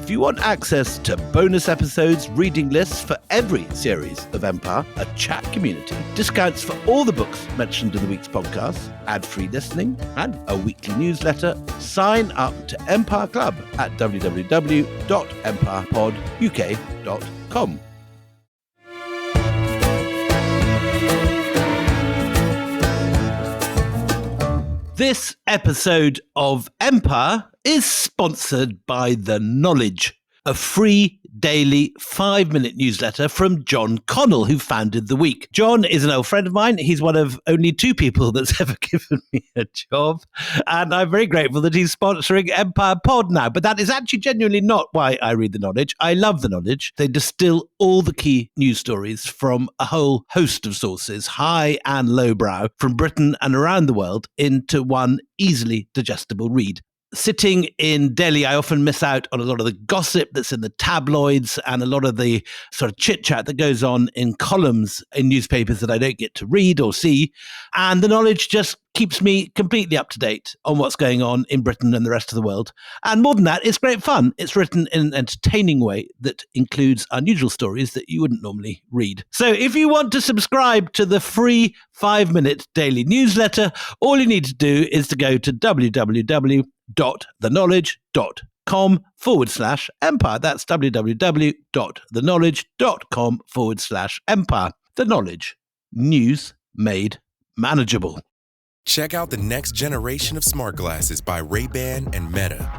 If you want access to bonus episodes, reading lists for every series of Empire, a chat community, discounts for all the books mentioned in the week's podcast, ad-free listening, and a weekly newsletter, sign up to Empire Club at www.empirepoduk.com. This episode of Empire is sponsored by The Knowledge, a free daily 5-minute newsletter from John Connell, who founded The Week. John is an old friend of mine. He's one of only 2 people that's ever given me a job. And I'm very grateful that he's sponsoring Empire Pod now. But that is actually genuinely not why I read The Knowledge. I love The Knowledge. They distill all the key news stories from a whole host of sources, high and lowbrow, from Britain and around the world, into one easily digestible read. Sitting in Delhi, I often miss out on a lot of the gossip that's in the tabloids and a lot of the sort of chit-chat that goes on in columns in newspapers that I don't get to read or see. And The Knowledge just keeps me completely up to date on what's going on in Britain and the rest of the world. And more than that, it's great fun. It's written in an entertaining way that includes unusual stories that you wouldn't normally read. So if you want to subscribe to the free 5-minute daily newsletter, all you need to do is to go to www.theknowledge.com/empire. That's www.theknowledge.com/empire. The Knowledge. News made manageable. Check out the next generation of smart glasses by Ray-Ban and Meta.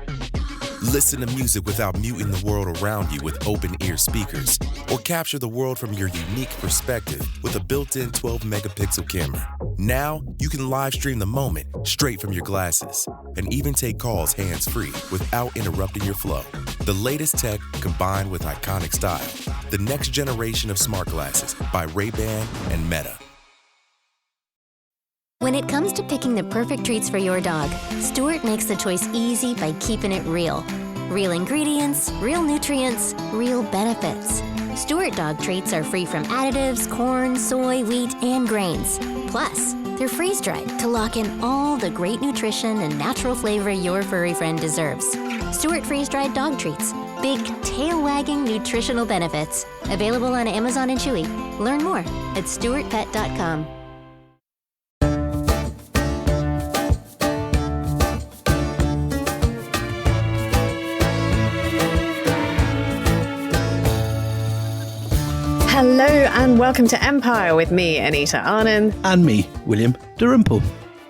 Listen to music without muting the world around you with open-ear speakers, or capture the world from your unique perspective with a built-in 12-megapixel camera. Now, you can live stream the moment straight from your glasses and even take calls hands-free without interrupting your flow. The latest tech combined with iconic style. The next generation of smart glasses by Ray-Ban and Meta. When it comes to picking the perfect treats for your dog, Stuart makes the choice easy by keeping it real. Real ingredients, real nutrients, real benefits. Stuart dog treats are free from additives, corn, soy, wheat, and grains. Plus, they're freeze-dried to lock in all the great nutrition and natural flavor your furry friend deserves. Stuart freeze-dried dog treats. Big, tail-wagging nutritional benefits. Available on Amazon and Chewy. Learn more at stuartpet.com. Hello and welcome to Empire with me, Anita Arnon. And me, William Dalrymple.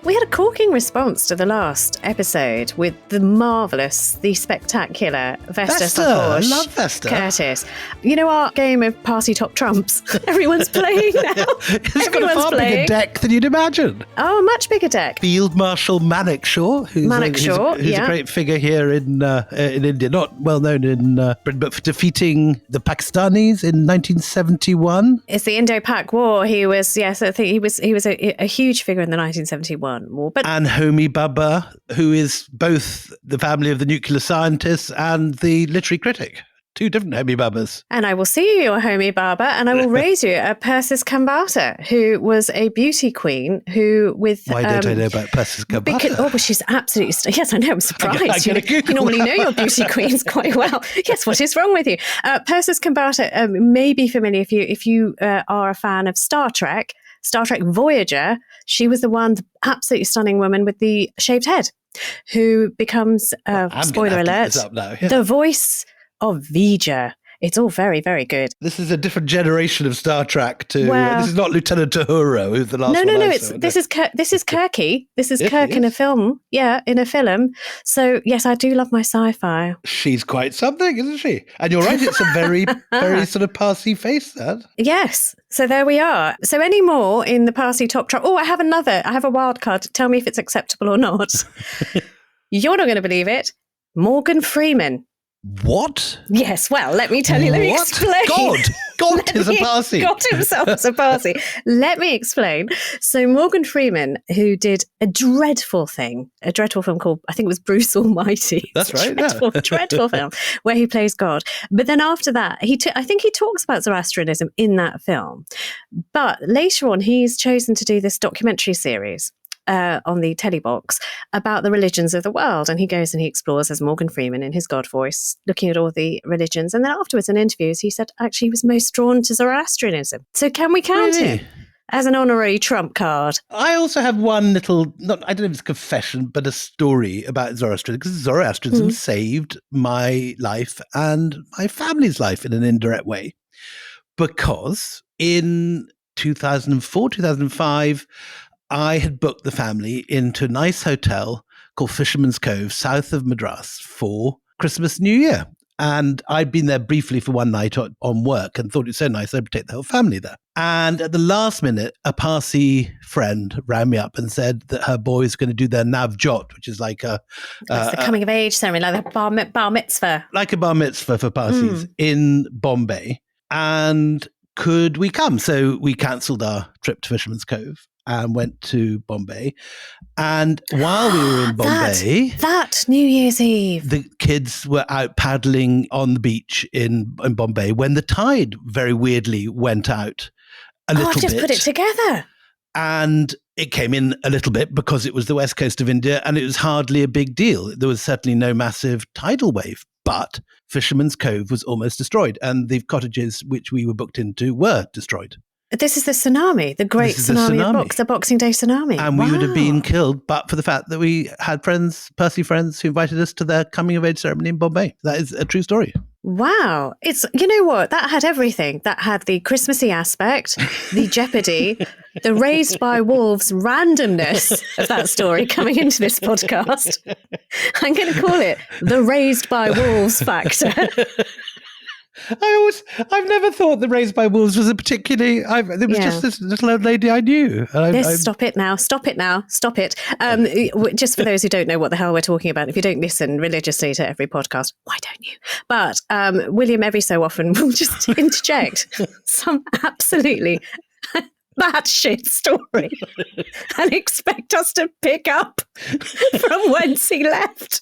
We had a corking response to the last episode with the marvellous, the spectacular Vesta I love Vesta. Curtis. You know our game of Parsi Top Trumps? Everyone's playing now. It's got a far bigger deck than you'd imagine. Oh, a much bigger deck. Field Marshal Manekshaw, who's a great figure here in India, not well known in Britain, but for defeating the Pakistanis in 1971. It's the Indo-Pak War. He was, I think he was a huge figure in the 1971 war. But and Homi Bhabha, who is both the family of the nuclear scientist and the literary critic. 2 different Homi Bhabhas. And I will see you, your Homi Bhabha, and I will raise you a Persis Kambata, who was a beauty queen who with... Why don't I know about Persis Kambata? Well, she's absolutely... Yes, I know, I'm surprised. You normally know your beauty queens quite well. Yes, what is wrong with you? Persis Kambata may be familiar if you are a fan of Star Trek Voyager. She was the absolutely stunning woman with the shaved head who becomes, spoiler alert, the voice of Vija. It's all very, very good. This is a different generation of Star Trek to... this is not Lieutenant Uhura, who's the last one. No, this is Kirky. This is Kirk in a film. Yeah, in a film. So, yes, I do love my sci-fi. She's quite something, isn't she? And you're right, it's a very, very sort of Parsi face, that. Yes. So there we are. So any more in the Parsi top trump? Oh, I have a wild card. Tell me if it's acceptable or not. You're not going to believe it. Morgan Freeman. What? Yes, well, let me tell you, let me explain. God is a Parsi. God himself is a Parsi. Let me explain. So Morgan Freeman, who did a dreadful film called, I think it was Bruce Almighty. That's right. Dreadful film, where he plays God. But then after that, I think he talks about Zoroastrianism in that film. But later on, he's chosen to do this documentary series on the telly box about the religions of the world. And he goes and he explores, as Morgan Freeman in his God voice, looking at all the religions. And then afterwards in interviews, he said actually he was most drawn to Zoroastrianism. So can we count him as an honorary trump card? I also have one little, I don't know if it's a confession, but a story about Zoroastrianism, because Zoroastrianism saved my life and my family's life in an indirect way. Because in 2004, 2005, I had booked the family into a nice hotel called Fisherman's Cove, south of Madras, for Christmas, New Year. And I'd been there briefly for one night on work and thought it was so nice I'd take the whole family there. And at the last minute, a Parsi friend rang me up and said that her boy's going to do their Navjot, which is like the coming of age ceremony, like the bar mitzvah. Like a bar mitzvah for Parsis in Bombay. And could we come? So we cancelled our trip to Fisherman's Cove and went to Bombay. And while we were in Bombay... That New Year's Eve. The kids were out paddling on the beach in Bombay when the tide very weirdly went out a little bit. I've just put it together. And it came in a little bit because it was the west coast of India and it was hardly a big deal. There was certainly no massive tidal wave, but Fisherman's Cove was almost destroyed and the cottages which we were booked into were destroyed. This is the tsunami, the great tsunami of books, the Boxing Day tsunami. And we would have been killed, but for the fact that we had friends, Persi friends, who invited us to their coming of age ceremony in Bombay. That is a true story. Wow. It's, you know what? That had everything. That had the Christmassy aspect, the jeopardy, the raised by wolves randomness of that story coming into this podcast. I'm going to call it the raised by wolves factor. I've never thought the Raised by Wolves was a particularly, there was just this little old lady I knew. Stop it now. Stop it. Just for those who don't know what the hell we're talking about, if you don't listen religiously to every podcast, why don't you? But William every so often will just interject some absolutely batshit story and expect us to pick up from whence he left.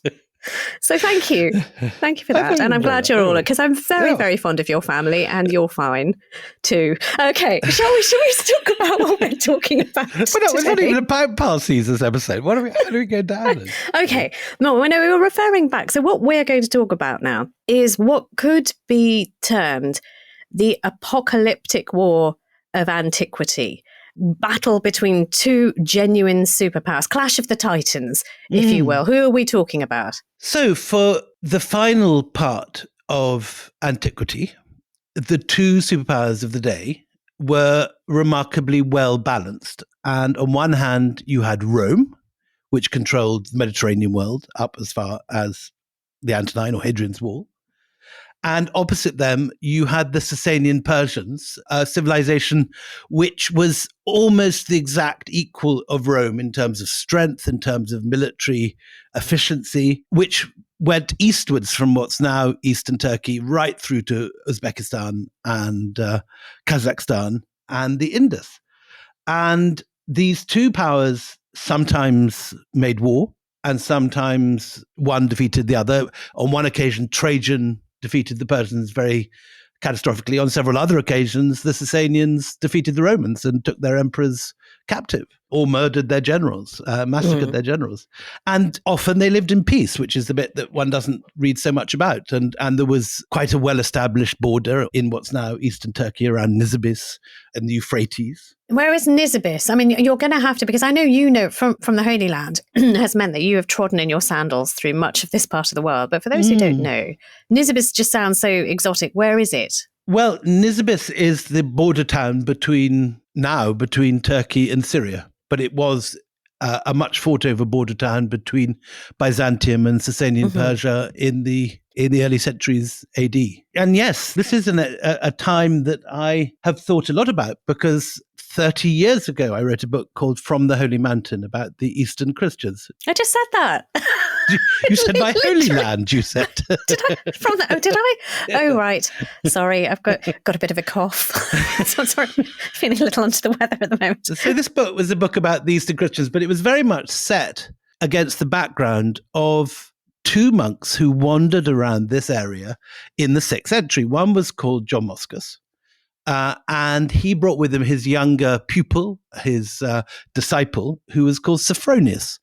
So thank you for that, and I'm glad you're all, because I'm very, very fond of your family, and you're fine too. Okay, shall we talk about what we're talking about? But it's not even about Parsis this episode. How do we go down this? Okay, we were referring back. So what we're going to talk about now is what could be termed the apocalyptic war of antiquity. Battle between two genuine superpowers, clash of the titans, if you will. Who are we talking about? So for the final part of Antiquity, the two superpowers of the day were remarkably well balanced. And on one hand, you had Rome, which controlled the Mediterranean world up as far as the Antonine or Hadrian's Wall. And opposite them, you had the Sassanian Persians, a civilization which was almost the exact equal of Rome in terms of strength, in terms of military efficiency, which went eastwards from what's now eastern Turkey right through to Uzbekistan and Kazakhstan and the Indus. And these two powers sometimes made war, and sometimes one defeated the other. On one occasion, Trajan defeated the Persians very catastrophically. On several other occasions, the Sassanians defeated the Romans and took their emperors captive or murdered their generals, massacred their generals. And often they lived in peace, which is the bit that one doesn't read so much about. And there was quite a well-established border in what's now eastern Turkey around Nisibis and the Euphrates. Where is Nisibis? I mean, you're going to have to, because I know from the Holy Land has meant that you have trodden in your sandals through much of this part of the world. But for those who don't know, Nisibis just sounds so exotic. Where is it? Well, Nisibis is the border town between Turkey and Syria. But it was a much fought over border town between Byzantium and Sassanian Persia in the early centuries AD. And yes, this is a time that I have thought a lot about, because 30 years ago, I wrote a book called From the Holy Mountain about the Eastern Christians. I just said that. You said my holy land, you said. Did I? Oh, right. Sorry, I've got a bit of a cough. So I'm sorry, I'm feeling a little under the weather at the moment. So this book was a book about the Eastern Christians, but it was very much set against the background of two monks who wandered around this area in the 6th century. One was called John Moscus, And he brought with him his younger pupil, his disciple, who was called Sophronius.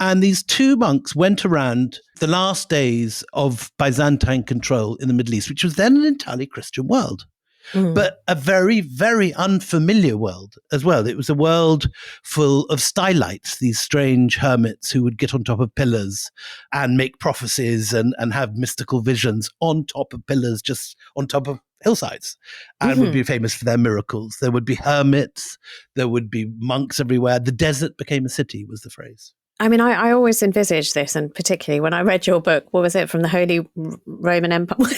And these two monks went around the last days of Byzantine control in the Middle East, which was then an entirely Christian world. But a very, very unfamiliar world as well. It was a world full of stylites, these strange hermits who would get on top of pillars and make prophecies and have mystical visions on top of pillars, just on top of hillsides, and would be famous for their miracles. There would be hermits, there would be monks everywhere. The desert became a city, was the phrase. I mean, I always envisaged this, and particularly when I read your book, what was it, from the Holy Roman Empire?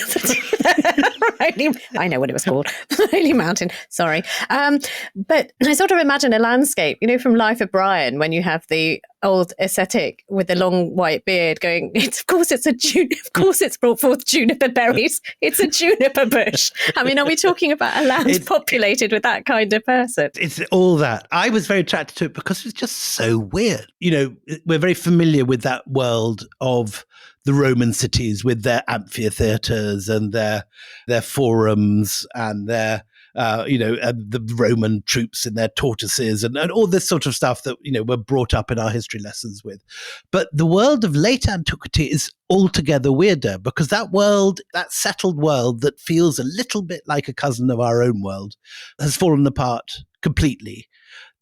I know what it was called, Holy Mountain, sorry. But I sort of imagine a landscape, from Life of Brian, when you have the old ascetic with the long white beard going, of course it's brought forth juniper berries. It's a juniper bush. I mean, are we talking about a land populated with that kind of person? It's all that. I was very attracted to it because it's just so weird. We're very familiar with that world of the Roman cities with their amphitheaters and their forums and their the Roman troops in their tortoises and all this sort of stuff that, we're brought up in our history lessons with. But the world of late antiquity is altogether weirder, because that world, that settled world that feels a little bit like a cousin of our own world, has fallen apart completely.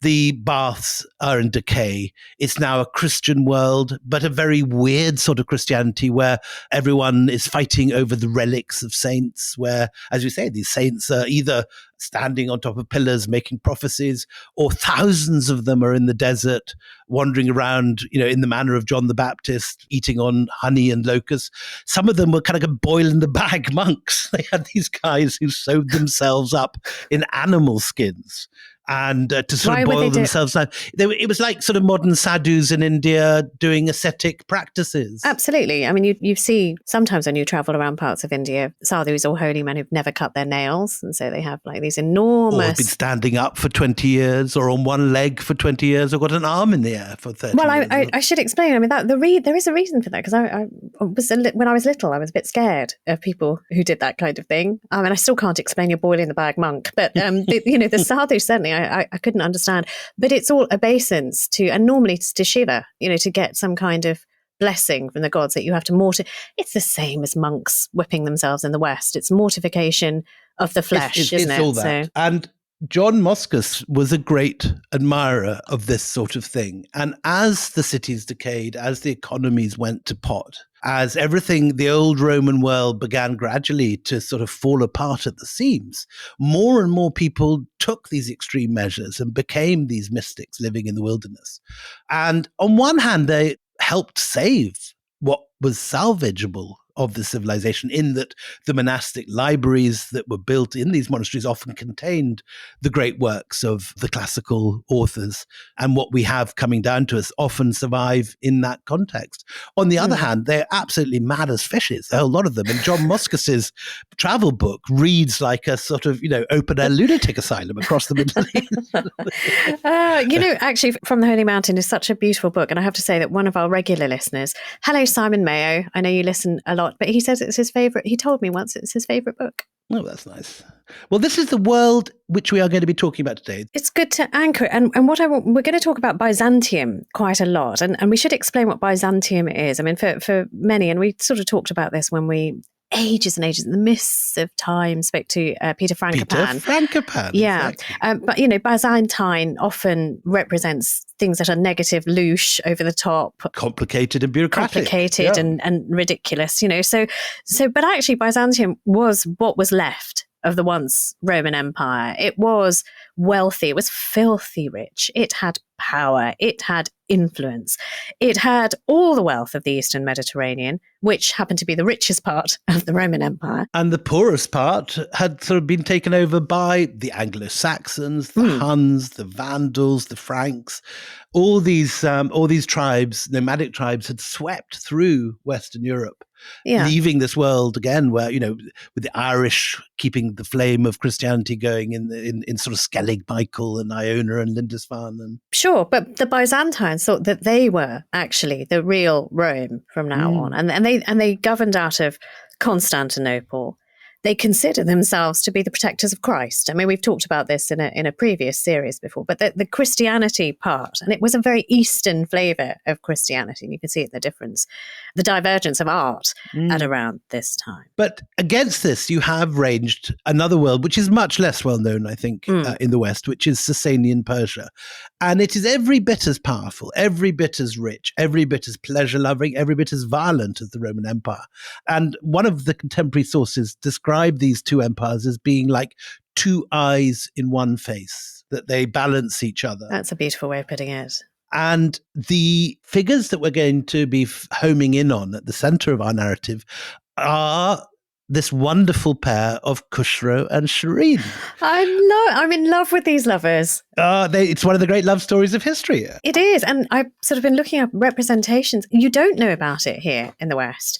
The baths are in decay. It's now a Christian world, but a very weird sort of Christianity where everyone is fighting over the relics of saints, where, as you say, these saints are either standing on top of pillars making prophecies, or thousands of them are in the desert wandering around, in the manner of John the Baptist, eating on honey and locusts. Some of them were kind of boil in the bag monks. They had these guys who sewed themselves up in animal skins and to sort of boil themselves down. It was like sort of modern sadhus in India doing ascetic practices. Absolutely. I mean, you see sometimes when you travel around parts of India, sadhus or holy men who've never cut their nails, and so they have like these enormous... Or have been standing up for 20 years, or on one leg for 20 years, or got an arm in the air for 30 years. Well, I should explain. I mean, there is a reason for that, because when I was little, I was a bit scared of people who did that kind of thing. I mean, I still can't explain your boil in the bag monk, but the sadhus, certainly I couldn't understand. But it's all obeisance to, and normally it's to Shiva, to get some kind of blessing from the gods that you have to It's the same as monks whipping themselves in the West. It's mortification of the flesh, isn't it? It's all that. So. And John Moschus was a great admirer of this sort of thing. And as the cities decayed, as the economies went to pot, as everything, the old Roman world began gradually to sort of fall apart at the seams, more and more people took these extreme measures and became these mystics living in the wilderness. And on one hand, they helped save what was salvageable of the civilization, in that the monastic libraries that were built in these monasteries often contained the great works of the classical authors, and what we have coming down to us often survive in that context. On the other hand, they're absolutely mad as fishes, a whole lot of them. And John Moschus's travel book reads like a sort of, open-air lunatic asylum across the Middle East. Actually, From the Holy Mountain is such a beautiful book. And I have to say that one of our regular listeners, hello, Simon Mayo, I know you listen a lot, but he says it's his favourite. He told me once it's his favourite book. Oh, that's nice. Well, this is the world which we are going to be talking about today. It's good to anchor it. And we're going to talk about Byzantium quite a lot. And we should explain what Byzantium is. I mean, for many, and we sort of talked about this when we, ages and ages, the mists of time, spoke to Peter Frankopan. Yeah. Exactly. But, Byzantine often represents things that are negative, louche, over the top. Complicated and bureaucratic. And ridiculous, So, but actually Byzantium was what was left of the once Roman Empire. It was wealthy. It was filthy rich. It had power. It had influence. It had all the wealth of the Eastern Mediterranean, which happened to be the richest part of the Roman Empire. And the poorest part had sort of been taken over by the Anglo-Saxons, the Huns, the Vandals, the Franks. All these tribes, nomadic tribes, had swept through Western Europe, leaving this world again where, with the Irish keeping the flame of Christianity going in sort of Skellig Michael and Iona and Lindisfarne. And sure, but the Byzantines thought that they were actually the real Rome from now on, and they governed out of Constantinople. they consider themselves to be the protectors of Christ. I mean, we've talked about this in a previous series before, but the Christianity part, and it was a very Eastern flavour of Christianity, and you can see it in the difference, the divergence of art at around this time. But against this, you have ranged another world, which is much less well known, I think, in the West, which is Sassanian Persia. And it is every bit as powerful, every bit as rich, every bit as pleasure-loving, every bit as violent as the Roman Empire. And one of the contemporary sources describe these two empires as being like two eyes in one face, that they balance each other. That's a beautiful way of putting it. And the figures that we're going to be homing in on at the center of our narrative are this wonderful pair of Khusrow and Shirin. I'm in love with these lovers. It's one of the great love stories of history. It is. And I've sort of been looking up representations. You don't know about it here in the West.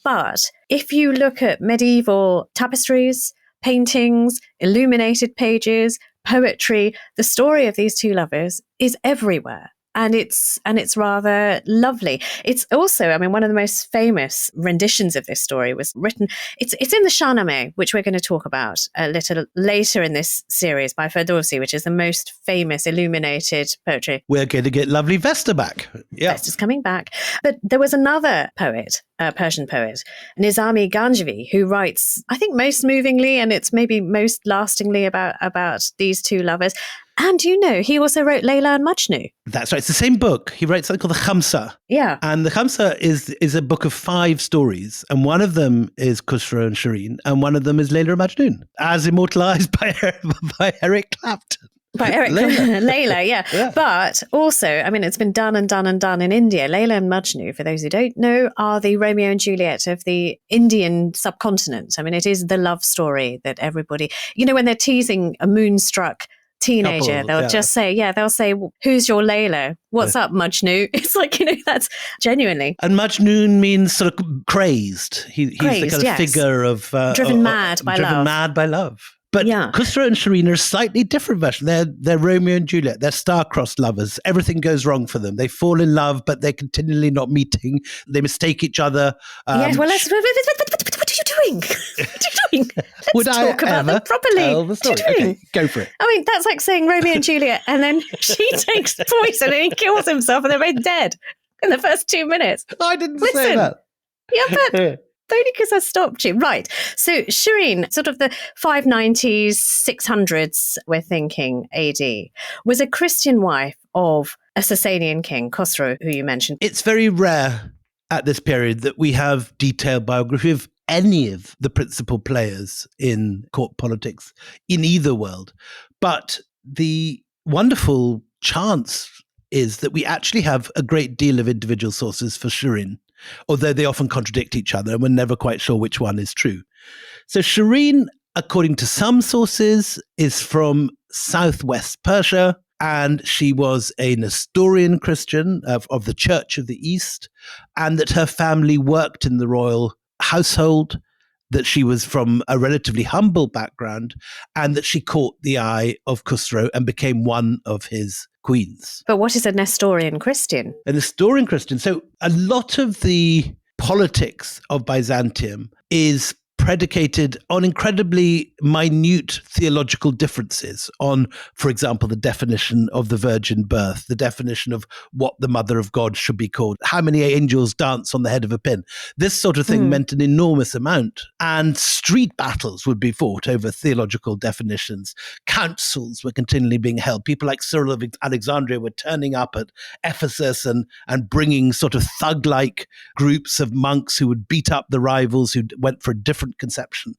But if you look at medieval tapestries, paintings, illuminated pages, poetry, the story of these two lovers is everywhere. And it's rather lovely. It's also, I mean, one of the most famous renditions of this story was written. It's in the Shahnameh, which we're going to talk about a little later in this series by Ferdowsi, which is the most famous illuminated poetry. We're going to get lovely Vesta back. Yeah, Vesta's coming back. But there was another poet, Persian poet, Nizami Ganjavi, who writes, I think, most movingly, and it's maybe most lastingly about these two lovers. And he also wrote Layla and Majnun. That's right. It's the same book. He wrote something called the Khamsa. Yeah. And the Khamsa is a book of 5 stories. And one of them is Khosrow and Shirin. And one of them is Layla and Majnun, as immortalized by Eric Clapton. By Eric Layla, yeah. But also, I mean, it's been done and done and done in India. Layla and Majnun, for those who don't know, are the Romeo and Juliet of the Indian subcontinent. I mean, it is the love story that everybody, when they're teasing a moonstruck teenager, they'll just say, they'll say, who's your Layla? What's up, Majnun? It's like, that's genuinely. And Majnun means sort of crazed. He's the kind of figure of... driven mad by love. But Khusrow and Shirin are a slightly different version. They're Romeo and Juliet. They're star-crossed lovers. Everything goes wrong for them. They fall in love, but they're continually not meeting. They mistake each other. What are you doing? What are you doing? Let's talk about them properly. Tell the story. Okay, go for it. I mean, that's like saying Romeo and Juliet, and then she takes poison and he kills himself, and they're both dead in the first 2 minutes. I didn't say that. Yeah, but... only because I stopped you. Right. So Shirin, sort of the 590s, 600s, we're thinking AD, was a Christian wife of a Sassanian king, Khosrow, who you mentioned. It's very rare at this period that we have detailed biography of any of the principal players in court politics in either world. But the wonderful chance is that we actually have a great deal of individual sources for Shirin, although they often contradict each other and we're never quite sure which one is true. So Shirin, according to some sources, is from southwest Persia, and she was a Nestorian Christian of the Church of the East, and that her family worked in the royal household, that she was from a relatively humble background, and that she caught the eye of Khusrow and became one of his queens. But what is a Nestorian Christian? A Nestorian Christian. So a lot of the politics of Byzantium is predicated on incredibly minute theological differences on, for example, the definition of the virgin birth, the definition of what the mother of God should be called, how many angels dance on the head of a pin. This sort of thing meant an enormous amount. And street battles would be fought over theological definitions. Councils were continually being held. People like Cyril of Alexandria were turning up at Ephesus and bringing sort of thug-like groups of monks who would beat up the rivals who went for a different conception.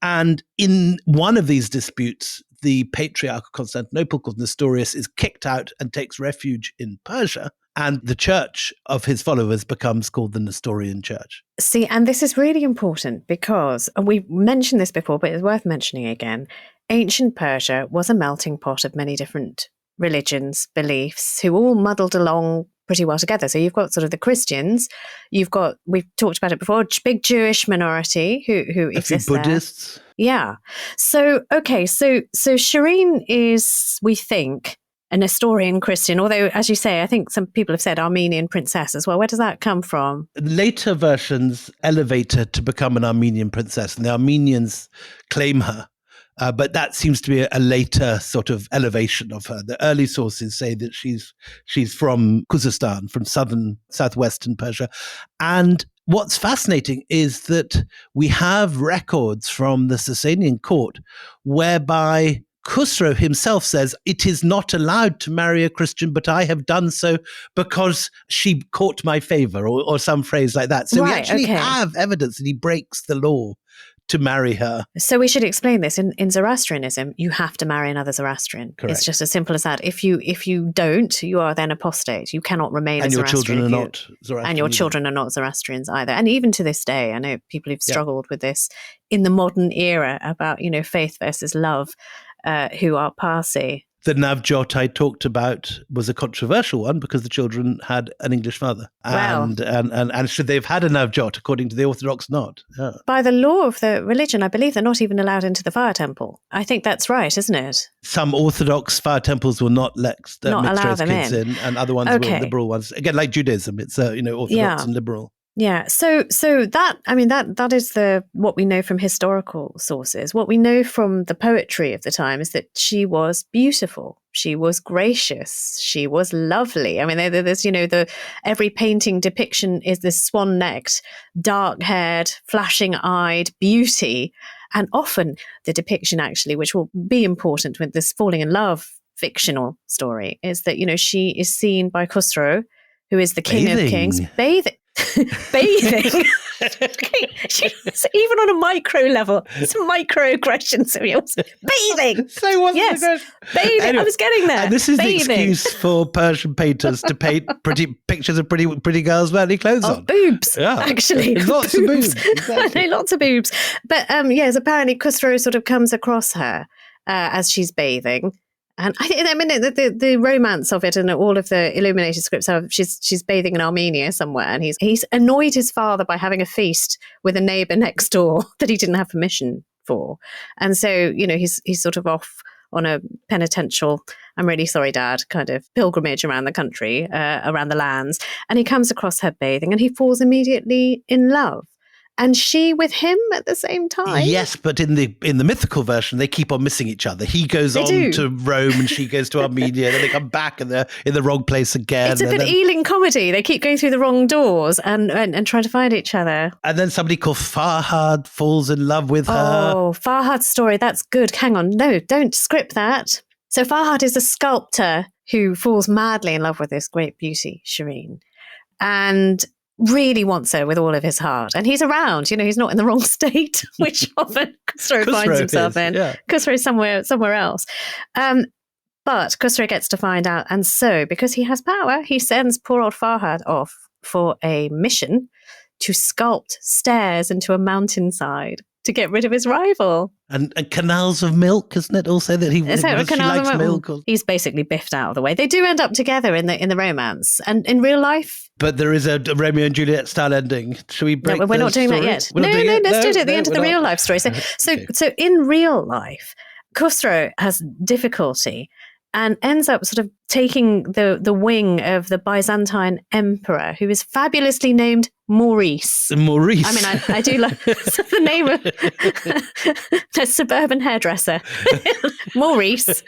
And in one of these disputes, the patriarch of Constantinople, called Nestorius, is kicked out and takes refuge in Persia. And the church of his followers becomes called the Nestorian Church. See, and this is really important because, and we mentioned this before, but it's worth mentioning again, ancient Persia was a melting pot of many different religions, beliefs, who all muddled along pretty well together. So you've got sort of the Christians, we've talked about it before, big Jewish minority who exists there. Buddhists. Yeah. So, okay, so Shirin is, we think, a Nestorian Christian, although, as you say, I think some people have said Armenian princess as well. Where does that come from? Later versions elevate her to become an Armenian princess, and the Armenians claim her. But that seems to be a later sort of elevation of her. The early sources say that she's from Khuzestan, from southwestern Persia. And what's fascinating is that we have records from the Sassanian court whereby Khusrow himself says, it is not allowed to marry a Christian, but I have done so because she caught my favor, or some phrase like that. So we actually have evidence that he breaks the law to marry her. So we should explain this. In Zoroastrianism, you have to marry another Zoroastrian. Correct. It's just as simple as that. If you don't, you are then apostate. You cannot remain a Zoroastrian. And your children are not Zoroastrian. And your children are not Zoroastrians either. And even to this day, I know people who've struggled with this in the modern era about, faith versus love, who are Parsi. The Navjot I talked about was a controversial one because the children had an English father. And should they have had a Navjot, according to the Orthodox, not? Yeah. By the law of the religion, I believe they're not even allowed into the fire temple. I think that's right, isn't it? Some Orthodox fire temples will not let mixed-race kids in, and other ones will, liberal ones. Again, like Judaism, it's Orthodox and liberal. Yeah, so that is what we know from historical sources. What we know from the poetry of the time is that she was beautiful, she was gracious, she was lovely. I mean, there's every painting depiction is this swan-necked, dark-haired, flashing-eyed beauty, and often the depiction actually, which will be important with this falling in love fictional story, is that she is seen by Khusrow, who is the king of kings, bathing. Even on a micro level, it's a microaggression. So bathing. So what's bathing. Anyway, I was getting there. And this is bathing. The excuse for Persian painters to paint pretty pictures of pretty girls wearing clothes on. Boobs, actually, lots of boobs. Exactly. I know, lots of boobs. But apparently Khusrow sort of comes across her as she's bathing. And the romance of it and all of the illuminated scripts are she's bathing in Armenia somewhere, and he's annoyed his father by having a feast with a neighbour next door that he didn't have permission for, and so he's sort of off on a penitential, I'm really sorry, Dad, kind of pilgrimage around the country, around the lands, and he comes across her bathing, and he falls immediately in love. And she with him at the same time. Yes, but in the mythical version, they keep on missing each other. He goes to Rome and she goes to Armenia, and then they come back and they're in the wrong place again. It's a bit Ealing comedy. They keep going through the wrong doors and trying to find each other. And then somebody called Farhad falls in love with her. Oh, Farhad's story. That's good. Hang on. No, don't script that. So Farhad is a sculptor who falls madly in love with this great beauty, Shirin. And really wants her with all of his heart. And he's around, he's not in the wrong state, which often Khusrow finds himself in. Yeah. Khusrow's somewhere else. But Khusrow gets to find out. And so, because he has power, he sends poor old Farhad off for a mission to sculpt stairs into a mountainside to get rid of his rival. And canals of milk, isn't it also that she likes milk? He's basically biffed out of the way. They do end up together in the romance. And in real life... But there is a Romeo and Juliet style ending. Should we break we're not doing story? That yet. No, let's do it at the end of the real life story. So in real life, Khusrow has difficulty and ends up sort of taking the wing of the Byzantine Empire, who is fabulously named Maurice. Maurice. I mean, I do like the name of the suburban hairdresser. Maurice.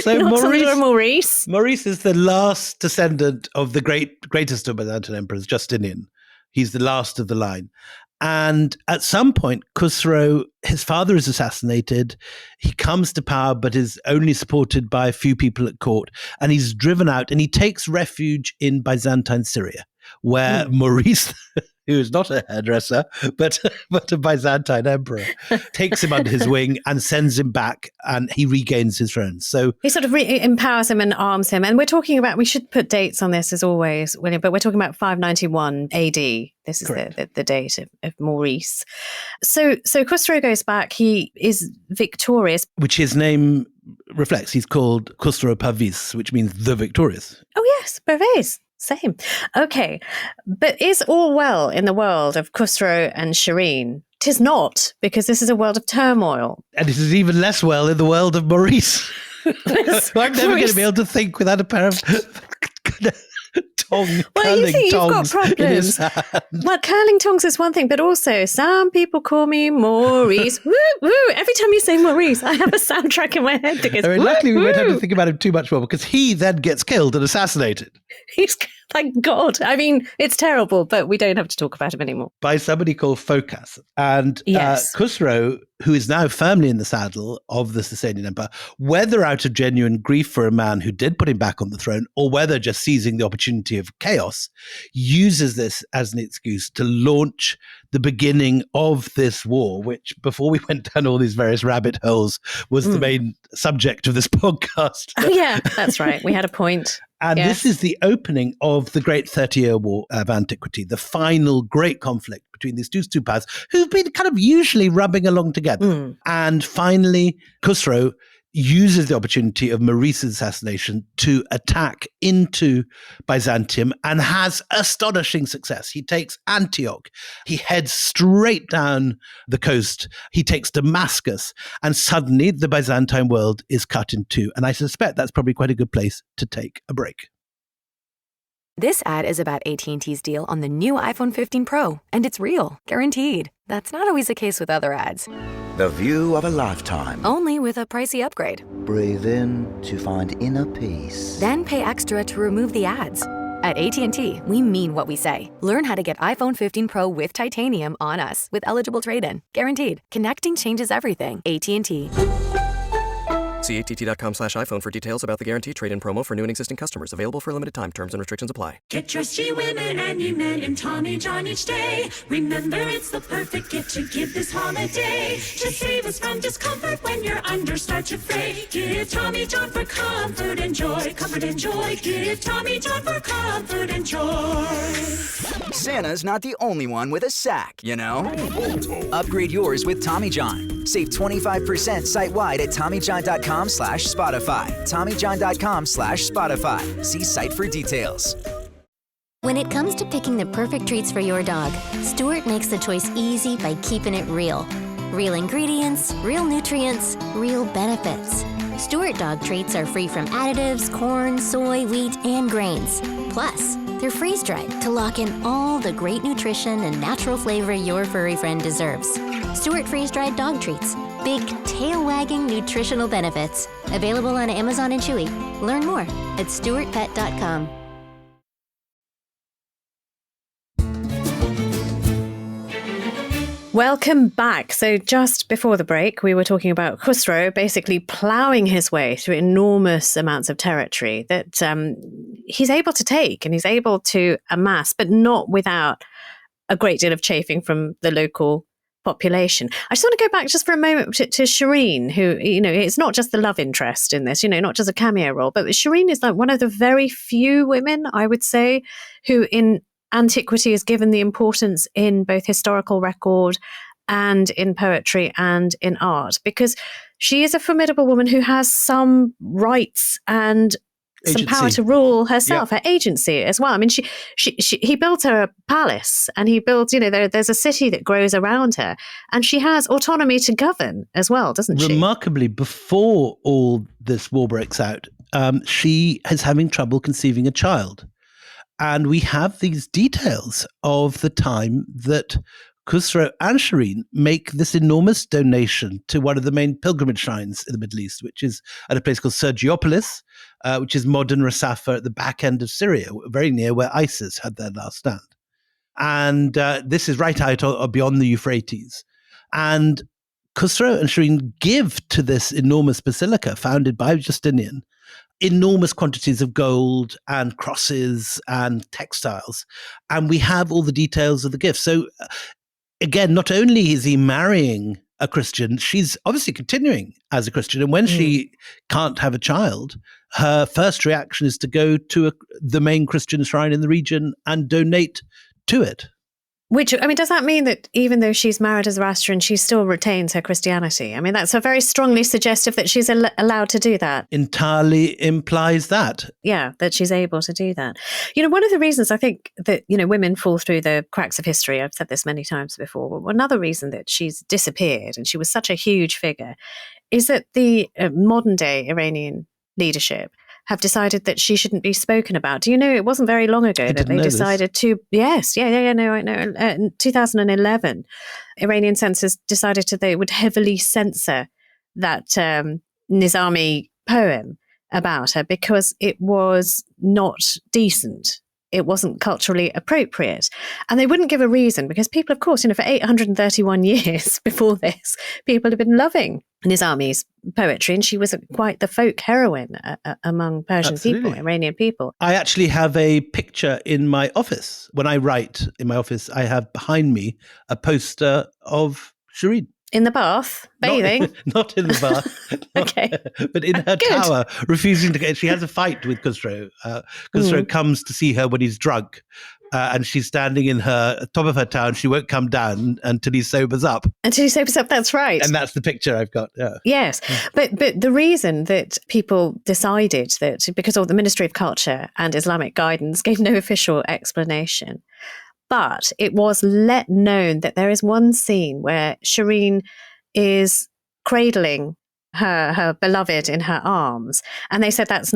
So Maurice. Maurice is the last descendant of the greatest of Byzantine emperors, Justinian. He's the last of the line. And at some point, Khusrow, his father is assassinated. He comes to power, but is only supported by a few people at court. And he's driven out, and he takes refuge in Byzantine Syria, where Maurice, who is not a hairdresser, but a Byzantine emperor, takes him under his wing and sends him back, and he regains his throne. So he sort of empowers him and arms him. And we're talking about, we should put dates on this as always, William, but we're talking about 591 AD. This is the date of Maurice. So Khusrow goes back. He is victorious. Which his name reflects. He's called Khusrow Parvis, which means the victorious. Oh, yes, Parvis. Same. Okay. But is all well in the world of Khusrow and Shirin? 'Tis not, because this is a world of turmoil. And it is even less well in the world of Maurice. I'm never going to be able to think without a pair of curling you've got tongs in his problems. hand. Well, curling tongs is one thing, but also some people call me Maurice. Woo, woo. Every time you say Maurice, I have a soundtrack in my head that goes, Luckily, we won't have to woo. think about him too much more because he then gets killed and assassinated He's, thank God. I mean, it's terrible, but we don't have to talk about him anymore. by somebody called Phocas. And Yes. Khusrow, who is now firmly in the saddle of the Sassanian Empire, whether out of genuine grief for a man who did put him back on the throne, or whether just seizing the opportunity of chaos, uses this as an excuse to launch the beginning of this war, which before we went down all these various rabbit holes was the main subject of this podcast. Oh, yeah, that's right. We had a point. And Yes. this is the opening of the Great 30-Year War of Antiquity, the final great conflict between these two powers who've been kind of usually rubbing along together. And finally, Khusrow uses the opportunity of Maurice's assassination to attack into Byzantium and has astonishing success. He takes Antioch. He heads straight down the coast. He takes Damascus. And suddenly the Byzantine world is cut in two. And I suspect that's probably quite a good place to take a break. This ad is about AT&T's deal on the new iPhone 15 Pro, and it's real, guaranteed. That's not always the case with other ads. The view of a lifetime. Only with a pricey upgrade. Breathe in to find inner peace. Then pay extra to remove the ads. At AT&T, we mean what we say. Learn how to get iPhone 15 Pro with titanium on us with eligible trade-in. Guaranteed. Connecting changes everything. AT&T. See att.com/iPhone for details about the guaranteed trade-in promo for new and existing customers. Available for a limited time. Terms and restrictions apply. Get trusty women and you men in Tommy John each day. Remember, it's the perfect gift to give this holiday. To save us from discomfort when you're under starch and fray. Give Tommy John for comfort and joy. Comfort and joy. Give Tommy John for comfort and joy. Santa's not the only one with a sack, you know? Upgrade yours with Tommy John. Save 25% site-wide at TommyJohn.com/Spotify. TommyJohn.com/Spotify. See site for details. When it comes to picking the perfect treats for your dog, Stuart makes the choice easy by keeping it real. Real ingredients, real nutrients, real benefits. Stuart dog treats are free from additives, corn, soy, wheat, and grains. Plus, they're freeze-dried to lock in all the great nutrition and natural flavor your furry friend deserves. Stuart freeze-dried dog treats. Big, tail-wagging nutritional benefits. Available on Amazon and Chewy. Learn more at stuartpet.com. Welcome back. So just before the break, we were talking about Khusrow basically ploughing his way through enormous amounts of territory that he's able to take and he's able to amass, but not without a great deal of chafing from the local population. I just want to go back just for a moment to Shirin, who, you know, it's not just the love interest in this, you know, not just a cameo role, but Shirin is like one of the very few women, I would say, who in Antiquity is given the importance in both historical record and in poetry and in art, because she is a formidable woman who has some rights and some power to rule herself, her agency as well. I mean, he built her a palace and he built, you know, there's a city that grows around her and she has autonomy to govern as well, doesn't she? Remarkably, before all this war breaks out, she is having trouble conceiving a child. And we have these details of the time that Khusrow and Shirin make this enormous donation to one of the main pilgrimage shrines in the Middle East, which is at a place called Sergiopolis, which is modern Rasafa at the back end of Syria, very near where ISIS had their last stand. And this is right out beyond the Euphrates. And Khusrow and Shirin give to this enormous basilica founded by Justinian enormous quantities of gold and crosses and textiles. And we have all the details of the gifts. So again, not only is he marrying a Christian, she's obviously continuing as a Christian. And when she can't have a child, her first reaction is to go to the main Christian shrine in the region and donate to it. Which, I mean, does that mean that even though she's married as Zoroastrian, she still retains her Christianity? I mean, that's a very strongly suggestive that she's allowed to do that. Entirely implies that. Yeah, that she's able to do that. One of the reasons I think that, women fall through the cracks of history, I've said this many times before, but another reason that she's disappeared and she was such a huge figure is that the modern day Iranian leadership have decided that she shouldn't be spoken about. Do you know, it wasn't very long ago that they decided to, yes, no, I know. In 2011, Iranian censors decided they would heavily censor that Nizami poem about her because it was not decent. It wasn't culturally appropriate. And they wouldn't give a reason because people, of course, for 831 years before this, people have been loving Nizami's poetry, and she was quite the folk heroine among Persian people, Iranian people. I actually have a picture in my office. When I write in my office, I have behind me a poster of Shirin. In the bath, bathing? Not in the bath. Okay. But in her tower, refusing to get... She has a fight with Khusrow. Khusrow comes to see her when he's drunk, and she's standing in her top of her tower, and she won't come down until he sobers up. Until he sobers up, that's right. And that's the picture I've got, yeah. Yes, but the reason that people decided that, because of the Ministry of Culture and Islamic guidance gave no official explanation, but it was let known that there is one scene where Shirin is cradling her beloved in her arms. And they said that's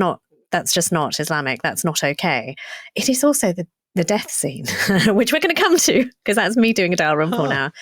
just not Islamic. That's not okay. It is also the death scene, which we're going to come to, because that's me doing a Dalrymple now.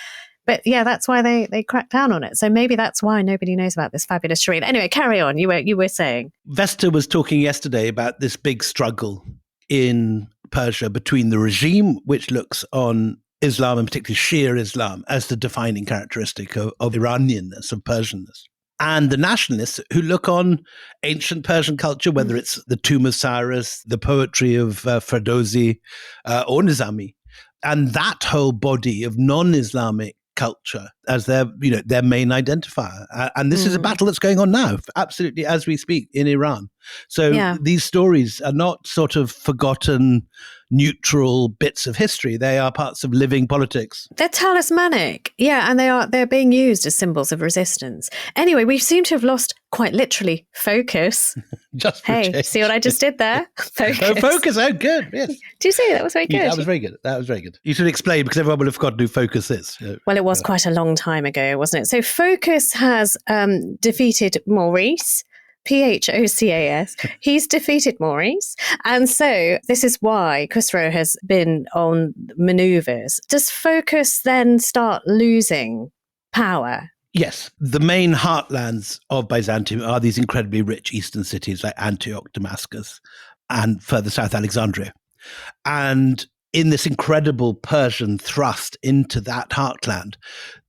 But yeah, that's why they cracked down on it. So maybe that's why nobody knows about this fabulous Shirin. Anyway, carry on. You were saying. Vesta was talking yesterday about this big struggle in Persia between the regime, which looks on Islam, and particularly Shia Islam, as the defining characteristic of Iranianness, of Persianness, and the nationalists who look on ancient Persian culture, whether it's the Tomb of Cyrus, the poetry of Ferdowsi, or Nizami, and that whole body of non-Islamic culture as their main identifier. And this is a battle that's going on now, absolutely, as we speak, in Iran. So these stories are not sort of forgotten, neutral bits of history. They are parts of living politics. They're talismanic. Yeah, and they're being used as symbols of resistance. Anyway, we seem to have lost, quite literally, focus. Hey, see what I just did there? Focus. Oh, focus. Oh, good. Yes. Do you see? That was very good. Yeah, that was very good. You should explain, because everyone will have forgotten who focus is. Well, it was quite a long time ago, wasn't it? So focus has defeated Maurice, Phocas. He's defeated Maurice. And so this is why Khusrow has been on manoeuvres. Does focus then start losing power? Yes. The main heartlands of Byzantium are these incredibly rich eastern cities like Antioch, Damascus, and further south, Alexandria. And in this incredible Persian thrust into that heartland,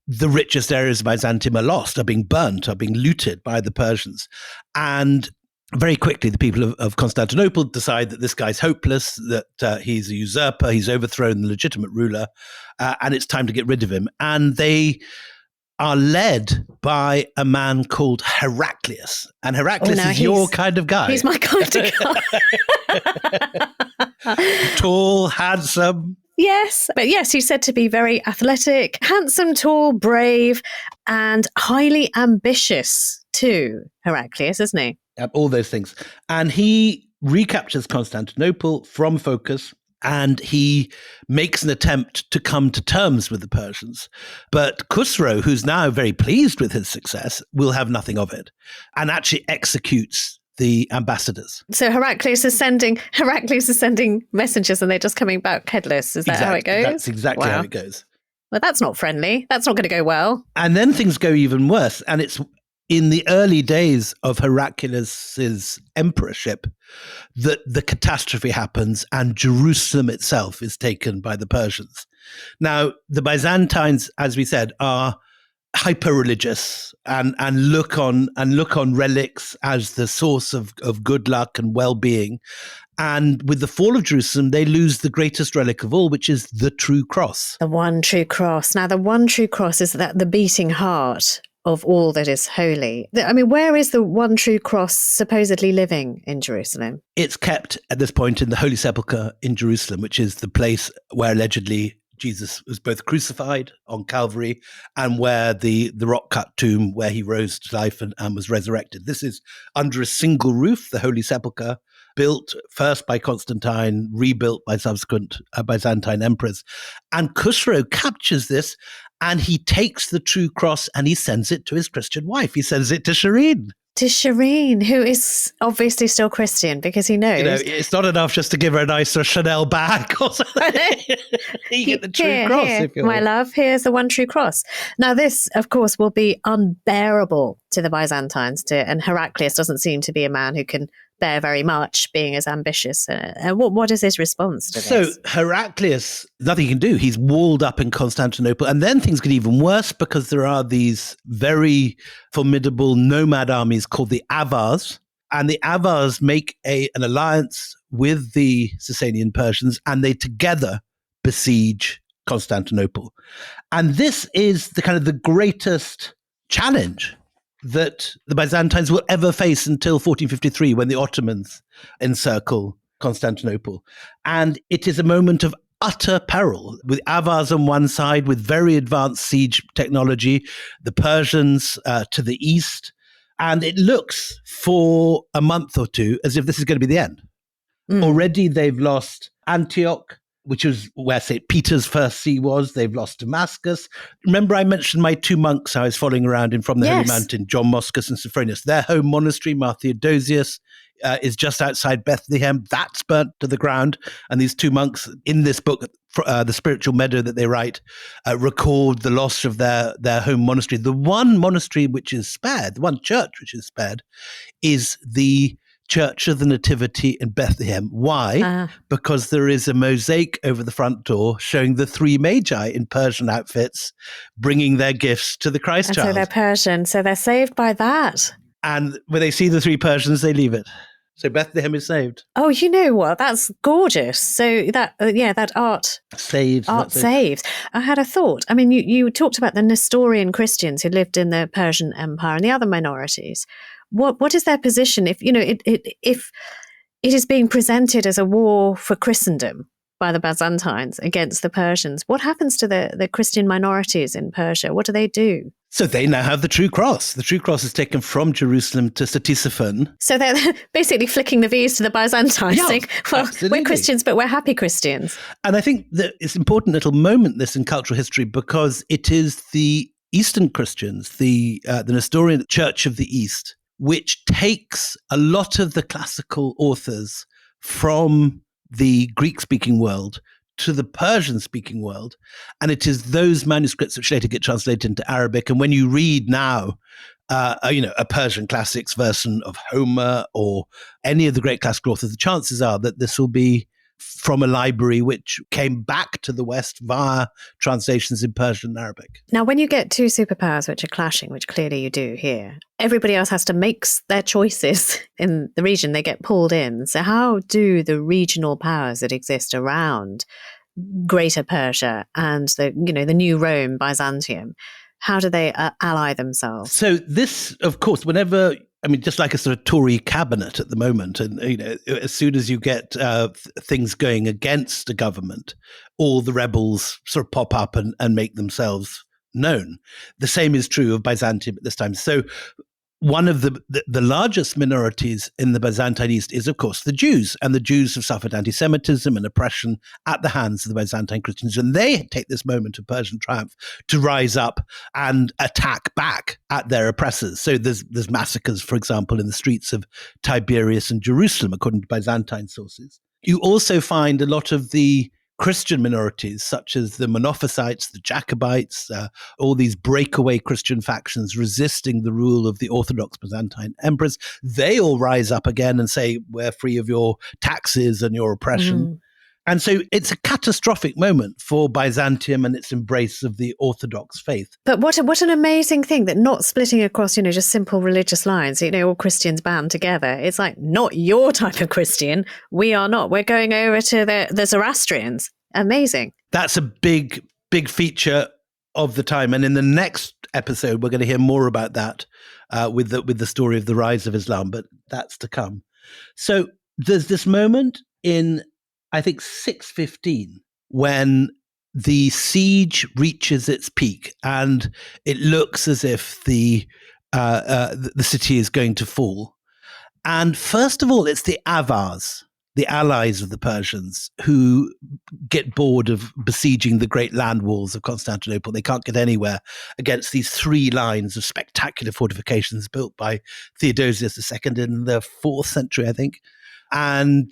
the richest areas of Byzantium are lost, are being burnt, are being looted by the Persians. And very quickly, the people of Constantinople decide that this guy's hopeless, that he's a usurper, he's overthrown the legitimate ruler, and it's time to get rid of him. And they are led by a man called Heraclius. And Heraclius is your kind of guy. He's my kind of guy. Tall, handsome. Yes, but yes, he's said to be very athletic, handsome, tall, brave, and highly ambitious too, Heraclius, isn't he? All those things. And he recaptures Constantinople from Phocas, and he makes an attempt to come to terms with the Persians. But Khusrow, who's now very pleased with his success, will have nothing of it, and actually executes the ambassadors. So Heraclius is sending messengers, and they're just coming back headless. Is that how it goes? That's exactly how it goes. Well, that's not friendly. That's not going to go well. And then things go even worse. And it's in the early days of Heraclius's emperorship that the catastrophe happens, and Jerusalem itself is taken by the Persians. Now, the Byzantines, as we said, are hyper-religious and look on relics as the source of good luck and well-being. And with the fall of Jerusalem, they lose the greatest relic of all, which is the true cross. The one true cross. Now, the one true cross is the beating heart of all that is holy. I mean, where is the one true cross supposedly living in Jerusalem? It's kept at this point in the Holy Sepulchre in Jerusalem, which is the place where allegedly Jesus was both crucified on Calvary and where the rock-cut tomb where he rose to life and was resurrected. This is under a single roof, the Holy Sepulchre, built first by Constantine, rebuilt by subsequent Byzantine emperors. And Khusrow captures this, and he takes the true cross and he sends it to his Christian wife. He sends it to Shirin. To Shirin, who is obviously still Christian, because he knows. You know, it's not enough just to give her a nice Chanel bag or something. You get the true cross, if you my love, here's the one true cross. Now, this, of course, will be unbearable to the Byzantines, and Heraclius doesn't seem to be a man who can bear very much, being as ambitious. What is his response to this? So Heraclius, nothing he can do. He's walled up in Constantinople. And then things get even worse because there are these very formidable nomad armies called the Avars. And the Avars make an alliance with the Sassanian Persians, and they together besiege Constantinople. And this is the greatest challenge that the Byzantines will ever face until 1453, when the Ottomans encircle Constantinople. And it is a moment of utter peril, with Avars on one side with very advanced siege technology, the Persians to the east. And it looks for a month or two as if this is going to be the end. Already they've lost Antioch, which is where St. Peter's first see was. They've lost Damascus. Remember I mentioned my two monks I was following around in from the Holy Mountain, John Moschus and Sophronius. Their home monastery, Mar Theodosius, is just outside Bethlehem. That's burnt to the ground. And these two monks in this book, The Spiritual Meadow that they write, record the loss of their home monastery. The one monastery which is spared, the one church which is spared, is the Church of the Nativity in Bethlehem. Why? Because there is a mosaic over the front door showing the three magi in Persian outfits bringing their gifts to the Christ child. So they're Persian, so they're saved by that. And when they see the three Persians, they leave it. So Bethlehem is saved. Oh, you know what? That's gorgeous. So that art saves. Art saves. I had a thought. I mean, you talked about the Nestorian Christians who lived in the Persian Empire and the other minorities. What is their position if if it is being presented as a war for Christendom by the Byzantines against the Persians? What happens to the Christian minorities in Persia? What do they do? So they now have the true cross. The true cross is taken from Jerusalem to Ctesiphon. So they're basically flicking the V's to the Byzantines, saying, well, absolutely. We're Christians, but we're happy Christians. And I think that it's an important little moment, this, in cultural history, because it is the Eastern Christians, the Nestorian Church of the East, which takes a lot of the classical authors from the Greek-speaking world to the Persian-speaking world. And it is those manuscripts which later get translated into Arabic. And when you read now, a Persian classics version of Homer or any of the great classical authors, the chances are that this will be from a library which came back to the West via translations in Persian and Arabic. Now, when you get two superpowers which are clashing, which clearly you do here, everybody else has to make their choices in the region. They get pulled in. So how do the regional powers that exist around Greater Persia and the new Rome, Byzantium, how do they ally themselves? So this, of course, just like a sort of Tory cabinet at the moment, and as soon as you get things going against a government, all the rebels sort of pop up and make themselves known. The same is true of Byzantium at this time. So one of the largest minorities in the Byzantine East is, of course, the Jews. And the Jews have suffered anti-Semitism and oppression at the hands of the Byzantine Christians. And they take this moment of Persian triumph to rise up and attack back at their oppressors. So there's massacres, for example, in the streets of Tiberias and Jerusalem, according to Byzantine sources. You also find a lot of the Christian minorities, such as the Monophysites, the Jacobites, all these breakaway Christian factions resisting the rule of the Orthodox Byzantine emperors, they all rise up again and say, we're free of your taxes and your oppression. And so it's a catastrophic moment for Byzantium and its embrace of the Orthodox faith. But what an amazing thing that not splitting across, just simple religious lines, all Christians band together. It's like, not your type of Christian. We are not. We're going over to the Zoroastrians. Amazing. That's a big, big feature of the time. And in the next episode, we're going to hear more about that with the story of the rise of Islam, but that's to come. So there's this moment in, I think, 615, when the siege reaches its peak, and it looks as if the city is going to fall. And first of all, it's the Avars, the allies of the Persians, who get bored of besieging the great land walls of Constantinople. They can't get anywhere against these 3 lines of spectacular fortifications built by Theodosius II in the 4th century, I think. And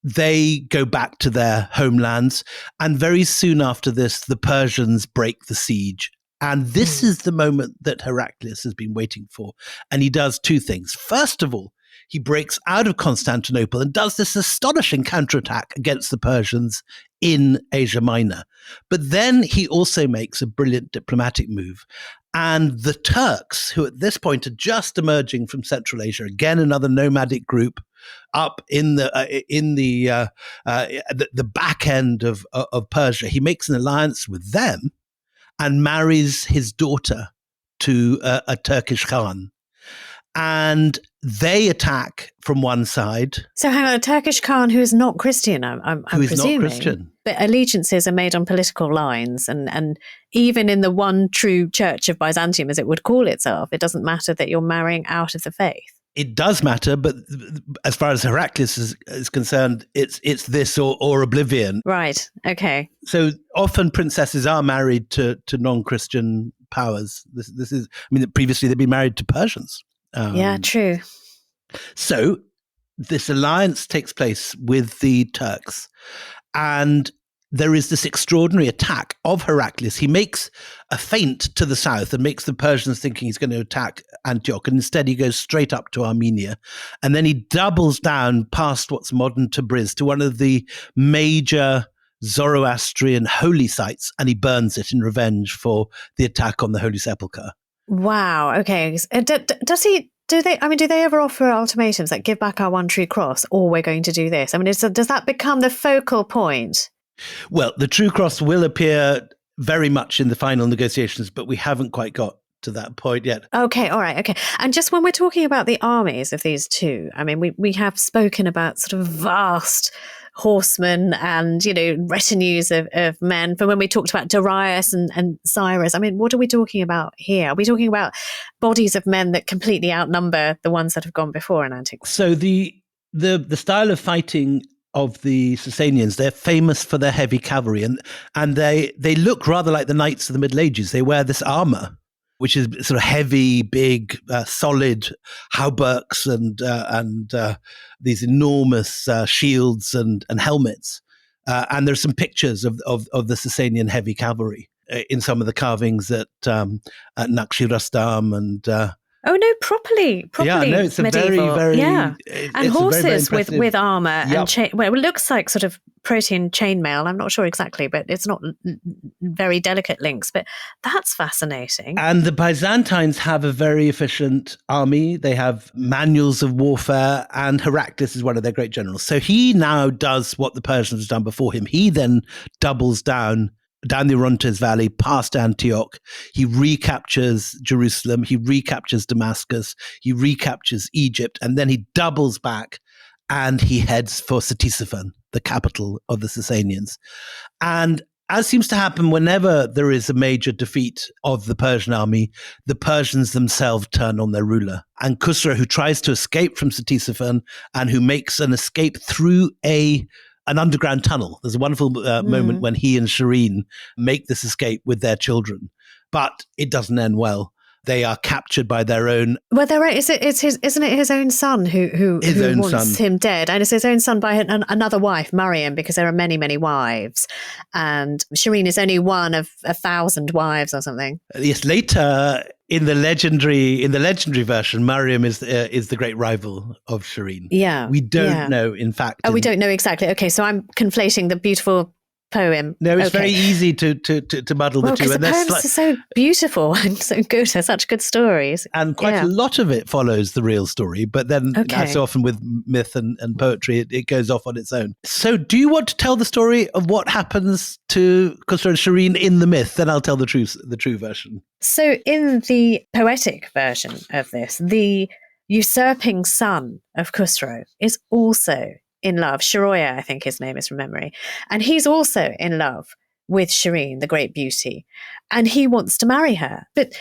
they go back to their homelands. And very soon after this, the Persians break the siege. And this is the moment that Heraclius has been waiting for. And he does 2 things. First of all, he breaks out of Constantinople and does this astonishing counterattack against the Persians in Asia Minor. But then he also makes a brilliant diplomatic move. And the Turks, who at this point are just emerging from Central Asia, again another nomadic group, up in the back end of Persia, he makes an alliance with them and marries his daughter to a Turkish Khan. And they attack from one side. So hang on, a Turkish Khan who is not Christian, I'm presuming. Not Christian. But allegiances are made on political lines. And even in the one true church of Byzantium, as it would call itself, it doesn't matter that you're marrying out of the faith. It does matter, but as far as Heraclius is concerned, it's this or oblivion. Right, okay. So often princesses are married to non-Christian powers. This is, I mean, previously they'd been married to Persians. Yeah, true. So this alliance takes place with the Turks, and there is this extraordinary attack of Heraclius. He makes a feint to the south and makes the Persians thinking he's going to attack Antioch, and instead he goes straight up to Armenia, and then he doubles down past what's modern Tabriz to one of the major Zoroastrian holy sites, and he burns it in revenge for the attack on the Holy Sepulchre. Wow. Okay. Do they ever offer ultimatums like give back our one true cross, or we're going to do this? I mean, does that become the focal point? Well, the true cross will appear very much in the final negotiations, but we haven't quite got to that point yet. Okay. All right. Okay. And just when we're talking about the armies of these two, I mean, we have spoken about sort of vast horsemen and, retinues of men from when we talked about Darius and Cyrus. I mean, what are we talking about here? Are we talking about bodies of men that completely outnumber the ones that have gone before in Antiquity? So the style of fighting of the Sassanians, they're famous for their heavy cavalry, and they look rather like the knights of the Middle Ages. They wear this armor, which is sort of heavy, big, solid hauberks and these enormous shields and helmets. And there's some pictures of the Sassanian heavy cavalry in some of the carvings at Naqshi Rastam and. Oh no! Properly. Yeah, no, it's medieval. a very, and horses with armor and it looks like sort of protein chainmail. I'm not sure exactly, but it's not very delicate links. But that's fascinating. And the Byzantines have a very efficient army. They have manuals of warfare, and Heraclius is one of their great generals. So he now does what the Persians have done before him. He then doubles down the Orontes Valley, past Antioch. He recaptures Jerusalem. He recaptures Damascus. He recaptures Egypt. And then he doubles back and he heads for Ctesiphon, the capital of the Sassanians. And as seems to happen whenever there is a major defeat of the Persian army, the Persians themselves turn on their ruler. And Khusrow, who tries to escape from Ctesiphon and who makes an escape through an underground tunnel. There's a wonderful moment when he and Shirin make this escape with their children, but it doesn't end well. They are captured by their own. Well, isn't it his own son who wants him dead? And it's his own son by another wife, Mariam, because there are many, many wives, and Shirin is only one of 1,000 wives or something. Yes, later in the legendary version, Mariam is the great rival of Shirin. Yeah, we don't know. In fact, we don't know exactly. Okay, so I'm conflating the beautiful poem. No, it's very easy to muddle the two. And the poems are so beautiful and so good. They're such good stories. And quite a lot of it follows the real story. But then, as so often with myth and poetry, it goes off on its own. So do you want to tell the story of what happens to Khosrow and Shirin in the myth? Then I'll tell the true version. So in the poetic version of this, the usurping son of Khusrow is also in love. Shiroya, I think his name is from memory. And he's also in love with Shirin, the great beauty, and he wants to marry her. But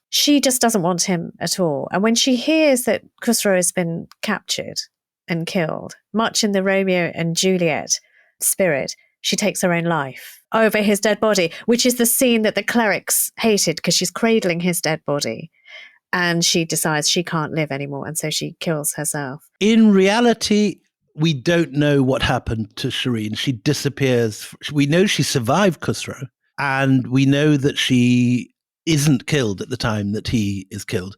she just doesn't want him at all. And when she hears that Khusrow has been captured and killed, much in the Romeo and Juliet spirit, she takes her own life over his dead body, which is the scene that the clerics hated because she's cradling his dead body. And she decides she can't live anymore. And so she kills herself. In reality, we don't know what happened to Shirin. She disappears. We know she survived Khusrow, and we know that she isn't killed at the time that he is killed.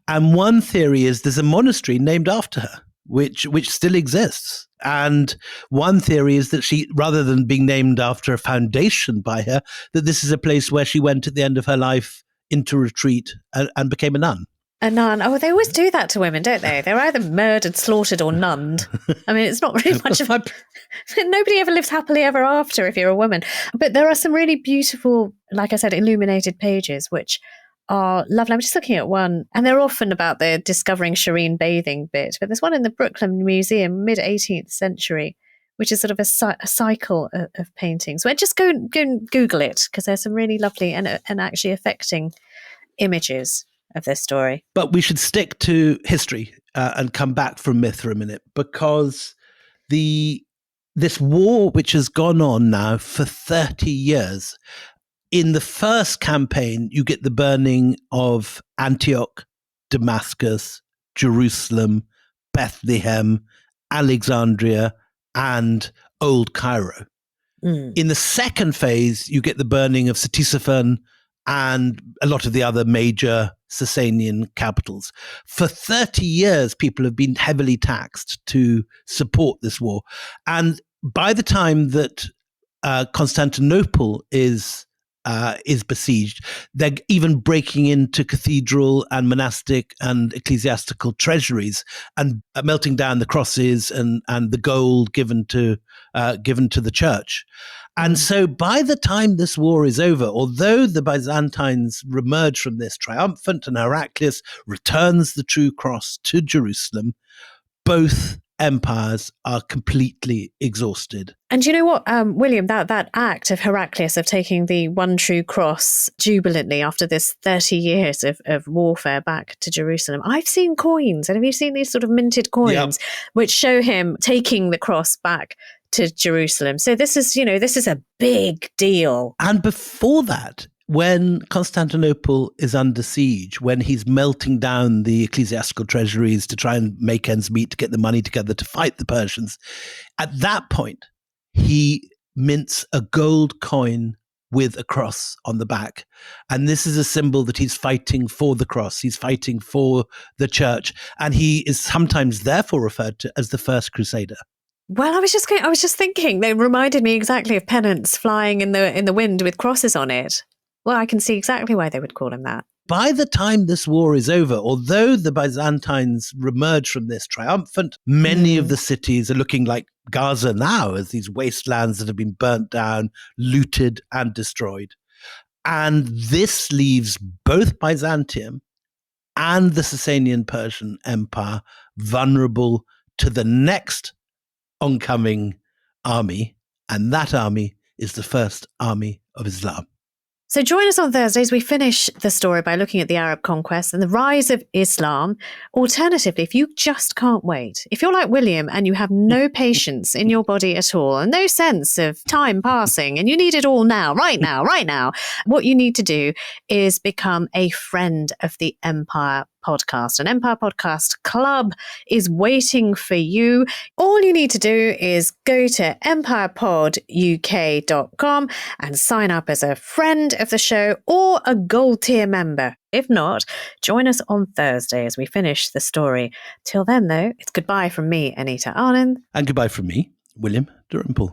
And one theory is there's a monastery named after her, which still exists. And one theory is that she, rather than being named after a foundation by her, that this is a place where she went at the end of her life into retreat and became a nun. A nun. Oh, they always do that to women, don't they? They're either murdered, slaughtered, or nunned. I mean, it's not really much of a... Nobody ever lives happily ever after if you're a woman. But there are some really beautiful, like I said, illuminated pages, which are lovely. I'm just looking at one, and they're often about the discovering Shirin bathing bit. But there's one in the Brooklyn Museum, mid-18th century, which is sort of a cycle of paintings. So just go and Google it, because there's some really lovely and actually affecting images of this story. But we should stick to history and come back from myth for a minute, because this war, which has gone on now for 30 years, in the first campaign, you get the burning of Antioch, Damascus, Jerusalem, Bethlehem, Alexandria, and Old Cairo. In the second phase, you get the burning of Ctesiphon and a lot of the other major Sassanian capitals. For 30 years, people have been heavily taxed to support this war. And by the time that Constantinople is besieged, they're even breaking into cathedral and monastic and ecclesiastical treasuries and melting down the crosses and the gold given to the church. And so by the time this war is over, although the Byzantines emerge from this triumphant and Heraclius returns the true cross to Jerusalem, both empires are completely exhausted. And you know what, William, that act of Heraclius of taking the one true cross jubilantly after this 30 years of warfare back to Jerusalem, I've seen coins, and have you seen these sort of minted coins, which show him taking the cross back to Jerusalem? So this is a big deal. And before that, when Constantinople is under siege, when he's melting down the ecclesiastical treasuries to try and make ends meet, to get the money together to fight the Persians, at that point, he mints a gold coin with a cross on the back. And this is a symbol that he's fighting for the cross. He's fighting for the church. And he is sometimes therefore referred to as the first crusader. Well, I was just thinking, they reminded me exactly of pennants flying in the wind with crosses on it. Well, I can see exactly why they would call him that. By the time this war is over, although the Byzantines emerge from this triumphant, many of the cities are looking like Gaza now, as these wastelands that have been burnt down, looted and destroyed. And this leaves both Byzantium and the Sassanian Persian Empire vulnerable to the next oncoming army, and that army is the First Army of Islam. So join us on Thursday as we finish the story by looking at the Arab conquest and the rise of Islam. Alternatively, if you just can't wait, if you're like William and you have no patience in your body at all and no sense of time passing and you need it all now, right now, what you need to do is become a friend of the Empire Podcast. An Empire Podcast Club is waiting for you. All you need to do is go to empirepoduk.com and sign up as a friend of the show or a gold tier member. If not, join us on Thursday as we finish the story. Till then, though, it's goodbye from me, Anita Arnon. And goodbye from me, William Davenport.